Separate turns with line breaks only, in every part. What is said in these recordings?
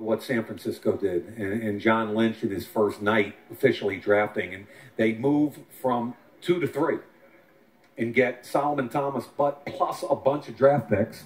what San Francisco did, and John Lynch in his first night officially drafting, and they move from 2 to 3 and get Solomon Thomas, but plus a bunch of draft picks.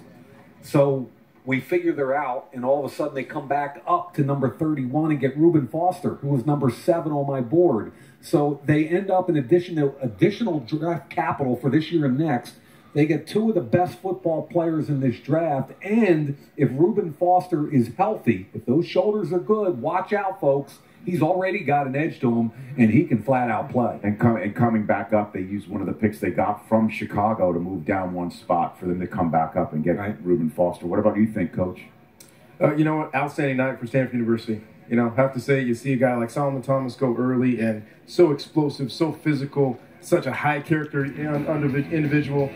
So we figure they're out, and all of a sudden they come back up to number 31 and get Reuben Foster, who was number 7 on my board. So they end up, in addition to additional draft capital for this year and next, they get 2 of the best football players in this draft. And if Reuben Foster is healthy, if those shoulders are good, watch out, folks. He's already got an edge to him, and he can flat out play.
And coming back up, they used one of the picks they got from Chicago to move down one spot for them to come back up and get Reuben Foster. What about you think, Coach?
You know what? Outstanding night for Stanford University. You know, have to say, you see a guy like Solomon Thomas go early and so explosive, so physical, such a high character individual.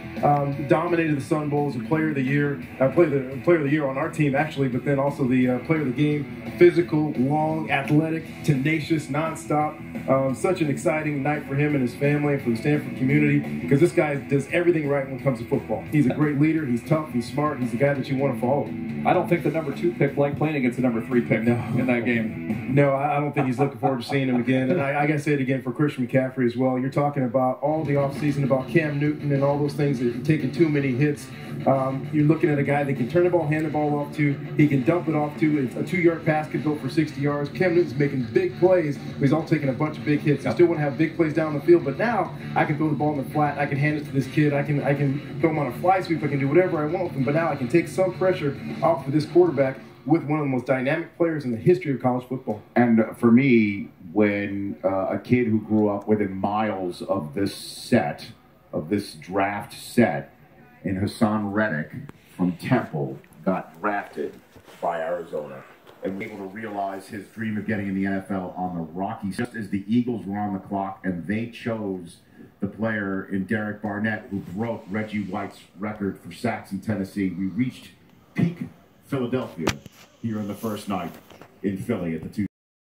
Dominated the Sun Bowl as a player of the year. Player of the year on our team, actually, but then also the player of the game. Physical, long, athletic, tenacious, nonstop. Such an exciting night for him and his family and for the Stanford community, because this guy does everything right when it comes to football. He's a great leader. He's tough. He's smart. He's the guy that you want to follow.
I don't think the number 2 pick liked playing against the number 3 pick in that game.
No, I don't think he's looking forward to seeing him again. And I got to say it again for Christian McCaffrey as well. You're talking about all the offseason, about Cam Newton and all those things, that are taking too many hits. You're looking at a guy that can turn the ball, hand the ball off to, he can dump it off to. A 2-yard pass could go for 60 yards. Cam Newton's making big plays, but he's all taking a bunch of big hits. I still want to have big plays down the field, but now I can throw the ball in the flat. I can hand it to this kid. I can throw him on a fly sweep. I can do whatever I want with him, but now I can take some pressure off of this quarterback with one of the most dynamic players in the history of college football.
And for me, when a kid who grew up within miles of this draft set, in Hassan Reddick from Temple, got drafted by Arizona, and was able to realize his dream of getting in the NFL on the Rockies, just as the Eagles were on the clock, and they chose the player in Derek Barnett, who broke Reggie White's record for sacks in Tennessee. We reached peak Philadelphia here on the first night in Philly at the